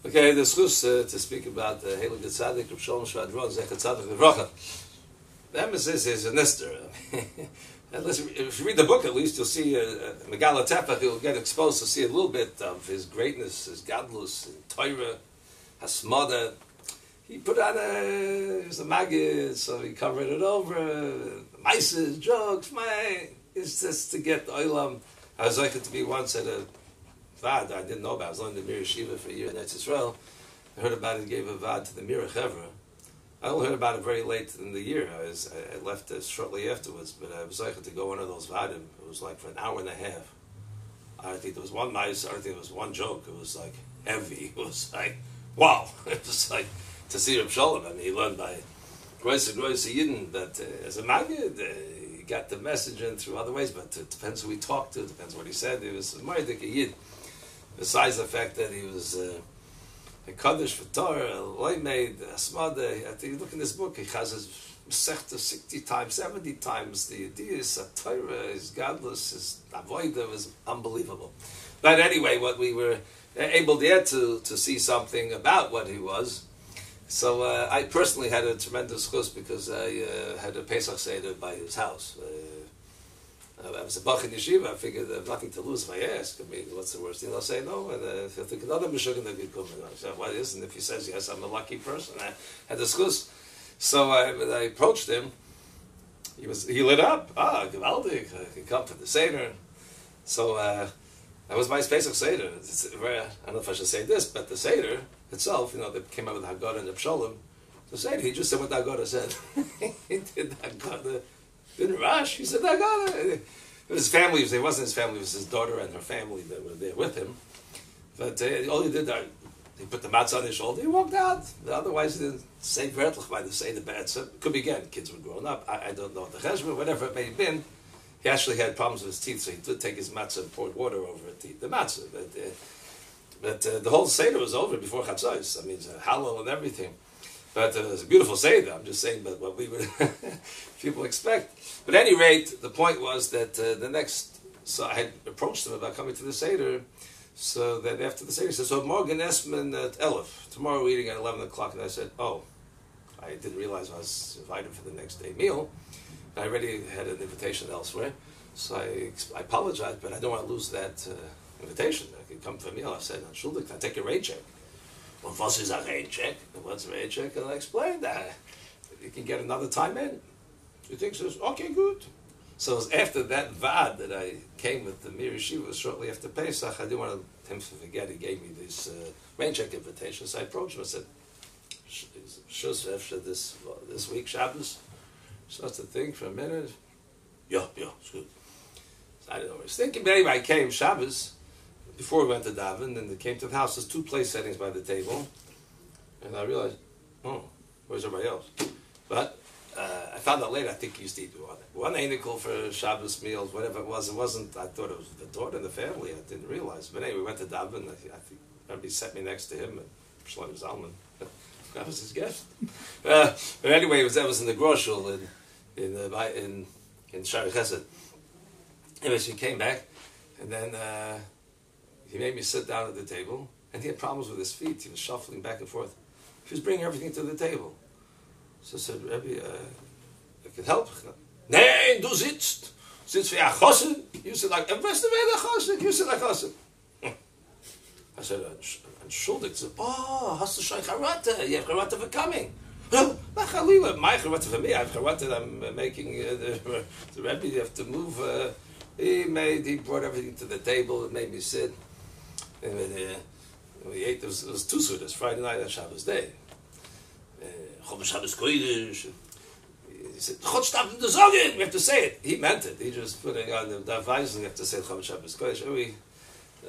Okay, the schus to speak about the Heilige Tzaddik, Shalom, Shevadron, Zecher Tzaddik Levracha. The emphasis is in Esther. And listen, if you read the book, at least you'll see Megala Tefach. You'll get exposed to see a little bit of his greatness, his gadlus, Torah, Hasmada. He put on he was a maggid, so he covered it over. Mices, jokes, it's just to get the oilam. I was like to be once at a vad I didn't know about. I was learning the Mir Yeshiva for a year in Eretz Yisrael. I heard about it, gave a vad to the Mir Chevra. I only heard about it very late in the year. I left shortly afterwards, but I was like to go one of those vadim. It was like for an hour and a half. I think there was one mice, I think there was one joke. It was like heavy. It was like, wow. It was like to see Reb Shalom. I mean, he learned by Groise Yidden that as a Maggid, he got the message in through other ways, but it depends who he talked to, depends what he said. He was a Ma'adik Yid. Besides the fact that he was a Kaddish for Torah, a Loimeid, a Smada. I think you look in this book, he has his Masechta 60 times, 70 times. The ideas, a Torah, his godless, his Avodah was unbelievable. But anyway, what we were able there to see something about what he was. So I personally had a tremendous chus because I had a Pesach Seder by his house. I was a Bach in Yeshiva. I figured I have nothing to lose if I ask. I mean, what's the worst thing? I'll say no. And if I think another Meshuggah that could come, I said, what is? And if he says yes, I'm a lucky person. I had this chus. So I approached him. He lit up. Gewaldig. I could come to the Seder. So that was my Pesach Seder. I don't know if I should say this, but the Seder itself, that came out with Haggadah and Shalom. The Seder, he just said what the Haggadah said. He did the Haggadah. Didn't rush. He said, Haggadah. His family, it wasn't his family, it was his daughter and her family that were there with him. But all he did, he put the matzah on his shoulder, he walked out. Otherwise, he didn't say Vertlach by the Seder bad. So it could be again, kids were growing up. I don't know the cheshbon, whatever it may have been. He actually had problems with his teeth, so he did take his matzah and poured water over it to eat the matzah. But the whole Seder was over before Chatzos. I mean, it's a halal and everything. But it was a beautiful Seder. I'm just saying, but what we would people expect. But at any rate, the point was that so I had approached him about coming to the Seder. So that after the Seder, he said, so Morgan Esman at Elif. Tomorrow we're eating at 11 o'clock. And I said, I didn't realize I was invited for the next day meal. I already had an invitation elsewhere. So I apologized, but I don't want to lose that invitation. I could come for a meal. I said, Schuldig, can I take a rate check? Well, what is a rate check? What's a rate check? And I explained that you can get another time in. You think so? Okay, good. So it was after that vad that I came with the Mir Yeshiva shortly after Pesach. I didn't want him to forget. He gave me this rain check invitation. So I approached him. I said, Shus after this week, Shabbos, such a thing for a minute. Yeah, it's good. So I didn't know what I was thinking. But anyway, I came Shabbos. Before we went to daven, and came to the house, there's 2 place settings by the table, and I realized, where's everybody else? But I found out later, I think he used to eat one anicle for Shabbos meals, whatever it was. It wasn't, I thought it was the daughter and the family, I didn't realize. But anyway, we went to daven, I think Rabbi sat me next to him, and Shalom Zalman, that was his gift. But anyway, that was in the Groshul, in Shari Chesed. Anyway, so he came back, and then he made me sit down at the table, and he had problems with his feet. He was shuffling back and forth. He was bringing everything to the table. So I said, Rabbi, I can help. Nein, du sitzt. Sitzt wie a Chosen. You sit like, was the way a Chosen? You sit like Chosen. I said, Entschuldigt. He said, hast du schon Charata? You have Charata for coming. My Charata for me. I have Charata that I'm making. The Rabbi, you have to move. He brought everything to the table. It made me sit. And we ate, it was 2 sudas, Friday night and Shabbos day. Shabbos Kodesh. He said, we have to say it. He meant it. He just put it on the advice, and we have to say Shabbos Kodesh.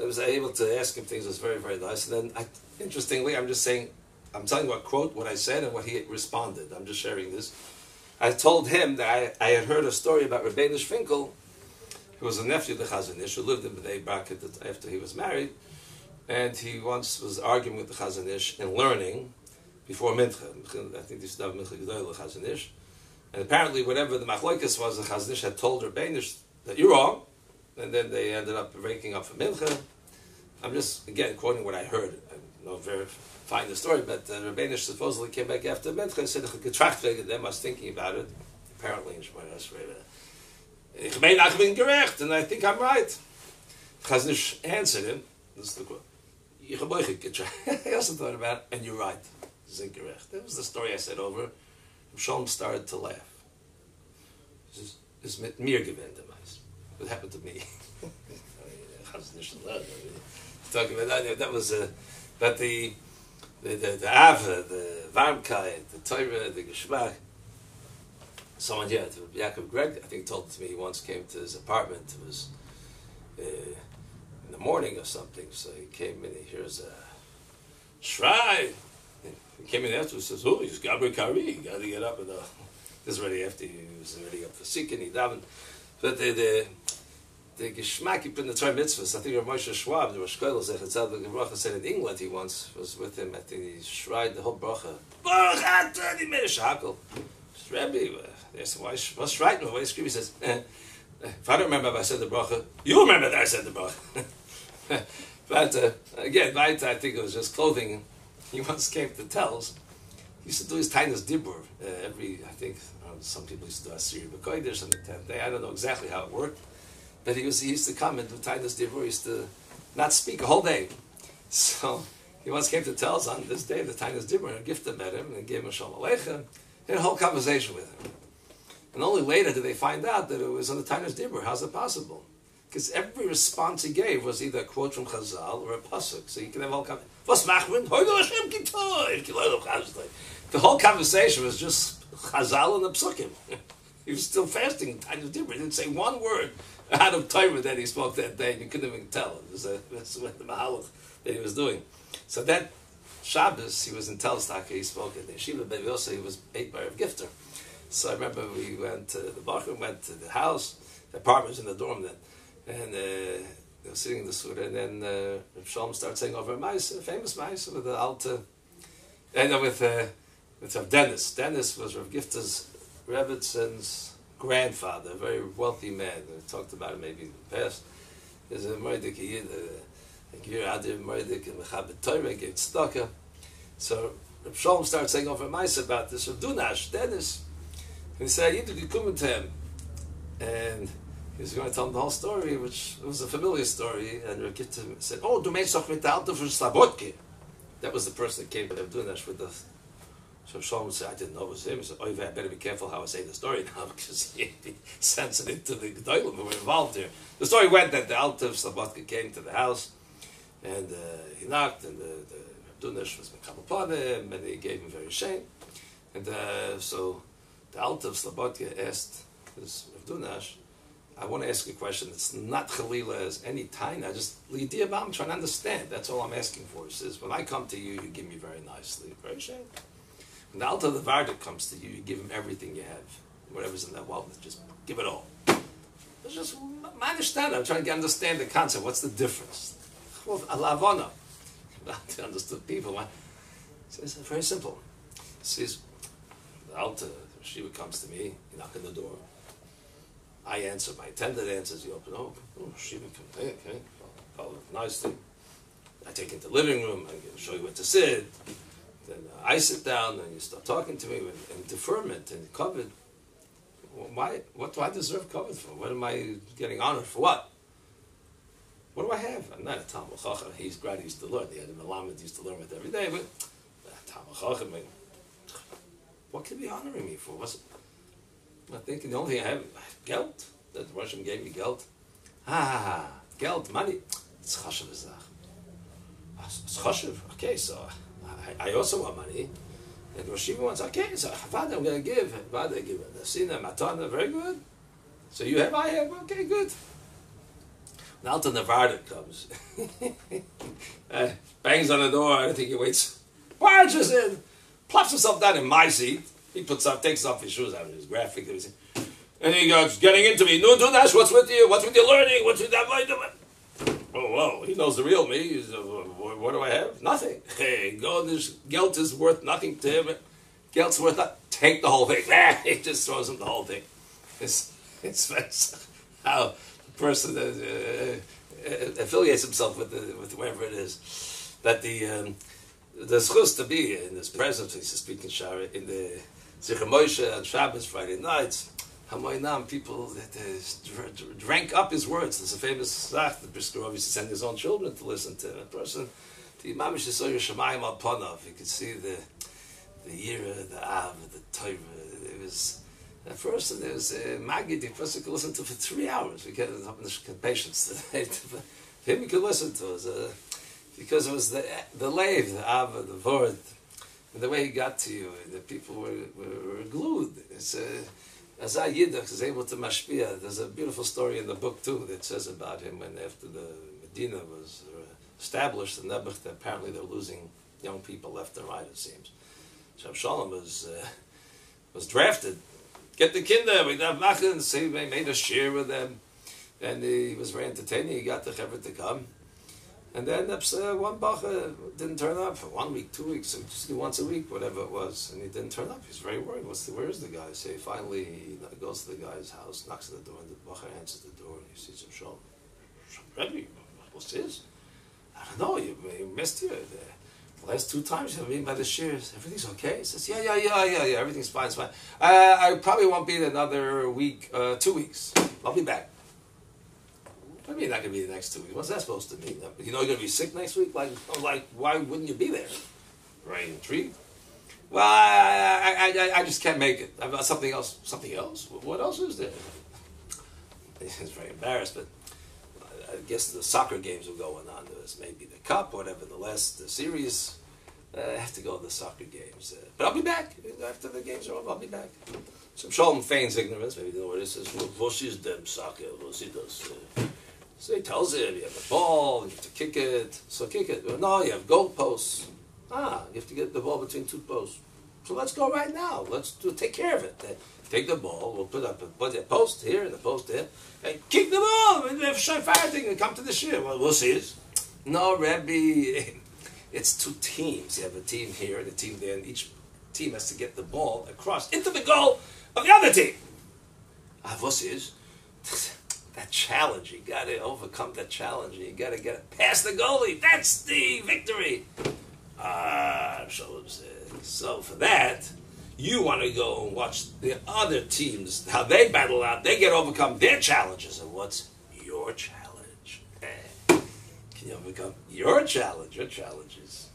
I was able to ask him things. It was very, very nice. And then, interestingly, I'm telling you what I said and what he responded. I'm just sharing this. I told him that I had heard a story about Rabbi Finkel, who was a nephew of the Chazon Ish, who lived in B'nai Brak after he was married. And he once was arguing with the Chazon Ish and learning before Mincha. I think this is Mincha Gedolim Chazon Ish. And apparently, whatever the machlokas was, the Chazon Ish had told Rabbi Ish that you're wrong. And then they ended up breaking up for Mincha. I'm just, again, quoting what I heard. don't verify the story, but Rabbi supposedly came back after Mincha and said, I was thinking about it, apparently in Shemona Ich mein, ich bin gerecht, and I think I'm right. Chaznish answered him, this is the quote, I also thought about it, and you're right. This is incorrect. That was the story I said over. Shalom started to laugh. This is mir gewend, what happened to me. Talking about that was but the Ava, the Varmkeit, the Torah, the Geschmack. Someone here, Yaakov Greg, I think, told me he once came to his apartment. It was in the morning or something, so he came in, he hears a shrine. He came in after, he says, oh, he's Gabri Kari, you got to get up. And this is already after he was already up for Sikhin, he davened. But the Geschmack, he put in the Torah mitzvahs. I think Rav Moshe Schwab, the Rosh Kollel, Zechat Bracha, said in England he once was with him. I think he shried the whole bracha. Baruch atah nimei shakel. Rabbi, what's right? Why he says, if I don't remember if I said the bracha, you remember that I said the bracha. But again, I think it was just clothing. He once came to Tells. He used to do his Tainas Dibur I think some people used to do Asiri B'Kodesh on the 10th day. I don't know exactly how it worked. But he used to come and do Tainas Dibur. He used to not speak a whole day. So he once came to Tells on this day, the Tainas Dibur, and Gifta met him and gave him a Shalom Aleichem. Had a whole conversation with him. And only later did they find out that it was on the Tainas Dibur. How's it possible? Because every response he gave was either a quote from Chazal or a pasuk. So you can have all kind of, the whole conversation was just Chazal and the psukim. He was still fasting. Tainas Dibur. He didn't say one word out of Torah that he spoke that day, and you couldn't even tell. That's what the mahalach that he was doing. So that Shabbos, he was in Telstaka, he spoke in the Yeshiva, but also he was ate by a gifter. So I remember we went to the Bachar, went to the house, the apartment was in the dorm then, and they were sitting in the suda, and then Rav Shalom started saying over a mice, a famous mice, with the Alta, and with Rav Dennis. Dennis was Rav Gifter's Rebbitzon's grandfather, a very wealthy man. We talked about it maybe in the past. There's a Moedik Yid, a Gir Adir Moedik, and Mechabit Torah, gave tzedakah. So Rav Shalom started saying over mice about this. Rav Dunash, Dennis, and he said, you could come to him. And he was going to tell him the whole story, which was a familiar story. And Rav Gifter said, oh, du meinst doch mit der Alte von Slabodke. That was the person that came to Rav Dunash with the... So Shalom said, I didn't know it was him. He said, oh, I better be careful how I say the story now, because he sensitive to the Gedolim who were involved here. The story went that the Alta of Slabodka came to the house, and he knocked, and the Dunash was mekabel upon him, and he gave him very shame. And so the Alta of Slabodka asked this Dunash, I want to ask you a question. It's not Chalila as any time. I just, I'm trying to understand. That's all I'm asking for. He says, when I come to you, you give me very nicely. Very shame. When the Alta of the Varda comes to you, you give him everything you have. Whatever's in that wallet, just give it all. It's just, I understand. I'm trying to understand the concept. What's the difference? Well, alavona. To understand people. It's very simple. He says, the Alta, Shiva comes to me, you knock on the door. I answer, my attendant answers, you open, oh, Shiva comes, hey, okay, follow nicely. I take him to the living room, I show you where to sit. Then I sit down and you start talking to me in deferment and covered. Why? What do I deserve covered for? What am I getting honored for? What? What do I have? I'm not a Talmud Chacham. He's glad he used to learn. He had a Melamed, used to learn with every day. But Talmud Chacham, what could be honoring me for? I'm thinking the only thing I have, geld. That the Russian gave me geld. Geld, money. It's chashav ezach. It's chashav. Okay, so I also want money. And Rosh Hashiva wants, okay, so Vada, I'm going to give. Vada, give it. Sina, Matana, very good. So you have, I have, okay, good. Now to Nevada comes. Bangs on the door, I think he waits. Barges in, plops himself down in my seat. He takes off his shoes out of his graphic. And he goes, getting into me. No, do that. What's with you? What's with your learning? What's with that? Oh, whoa. He knows the real me. He's, what do I have? Nothing. Hey, this gelt is worth nothing to him. Gelt's worth nothing. Take the whole thing. He just throws him the whole thing. It's how the person affiliates himself with whoever it is. that the schus to be in this presence, he's speaking Shara in the Zichar Moshe on Shabbos, Friday nights. Hamoinam, people that drank up his words. There's a famous zach that Brisker used to send his own children to listen to. A person, the Imam Yisrael Shemayim al Panav, you could see the Yira, the Av, the Torah. It was at first there was a Magid. The person could listen to for 3 hours. We can't have the patience. Him you could listen to because it was the Lev, the Av, the Vord, and the way he got to you. The people were glued. It's as I Yiddach is able to mashpia. There's a beautiful story in the book too that says about him when after the Medina was established, the Nebuch, apparently they're losing young people left and right. It seems. So Shalom was drafted. Get the kinder. We have machin. See, they made a share with them, and he was very entertaining. He got the chaver to come, and then one bacha didn't turn up for 1 week, 2 weeks, so just once a week, whatever it was, and he didn't turn up. He's very worried. Where is the guy? So finally he goes to the guy's house, knocks on the door, and the bacha answers the door, and he sees him. Shalom, Rabbi, what's this? I don't know. You missed you. The last 2 times you've been by the shears. Everything's okay? He says, yeah. Everything's fine. It's fine. I probably won't be there another week, 2 weeks. I'll be back. What do you mean not going to be the next 2 weeks? What's that supposed to mean? You know you're going to be sick next week? Like, why wouldn't you be there? Right? Intrigued? Well, I just can't make it. I've got something else. Something else? What else is there? He's very embarrassed, but I guess the soccer games were going on. There was maybe the cup, whatever, the series. I have to go to the soccer games. But I'll be back. After the games are over, I'll be back. So Shalom feigns ignorance. Maybe you know what it is. What is them soccer? What he does? So he tells him, you have a ball, you have to kick it. So kick it. Well, no, you have goal posts. You have to get the ball between 2 posts. So let's go right now. Let's take care of it. Take the ball, we'll put a post here and a post there, and kick the ball, and have shofar thing and come to the shir. Well, we'll see it. No, Rabbi, it's 2 teams. You have a team here and a team there, and each team has to get the ball across into the goal of the other team. What is that challenge? You got to overcome that challenge. You got to get it past the goalie. That's the victory. Shalom says. So for that, you want to go and watch the other teams, how they battle out. They get overcome their challenges. And what's your challenge? Can you overcome your challenge? Your challenges.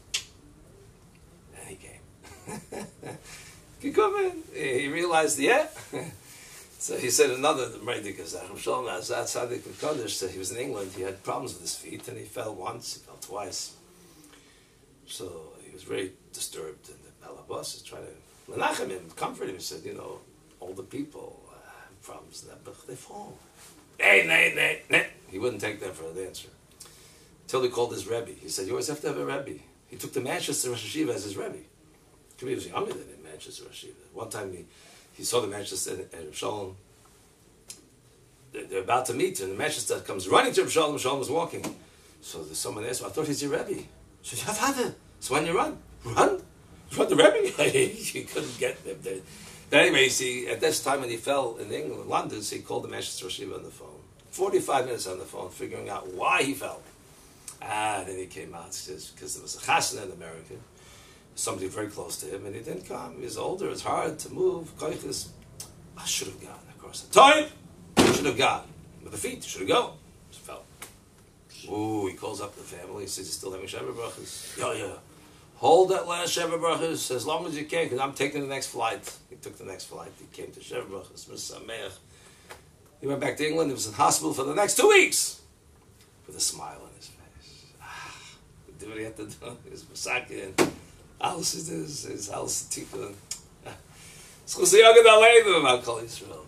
And he came. He come in. He realized, yeah. So he said another because Shalom Azat Sadik Kodesh said he was in England. He had problems with his feet, and he fell once, he fell twice. So he was very disturbed, and the Balabas is trying to menachem him, comfort him. He said, older people have problems, but they fall. Nay. He wouldn't take that for an answer. Until he called his Rebbe. He said, you always have to have a Rebbe. He took the Manchester Rosh Hashiva as his Rebbe. He was younger than him, Manchester Rosh Hashiva. One time he saw the Manchester and Shalom. They're about to meet, and the Manchester comes running to Shalom. Shalom was walking. So someone asked him, I thought he's your Rebbe. He said, yeah, Father. So when you run? You run the Rebbe? He couldn't get them there. But anyway, see, at this time when he fell in England, London, so he called the Manchester Rosh Hashiva on the phone. 45 minutes on the phone, figuring out why he fell. Then he came out, because there was a chasna in America, somebody very close to him, and he didn't come. He was older, it's hard to move. I should have gone across the time. I should have gone. With the feet, should have gone. Just fell. Ooh, he calls up the family, he says he's still having Sheva brachas. Yeah. Hold that last Sheva brachas as long as you can, because I'm taking the next flight. He took the next flight. He came to Sheva brachas. He went back to England. He was in hospital for the next 2 weeks with a smile on his face. He did what he had to do. His masakin, alles is alles tikkun. Schus yagad aleinu, I'll call Israel.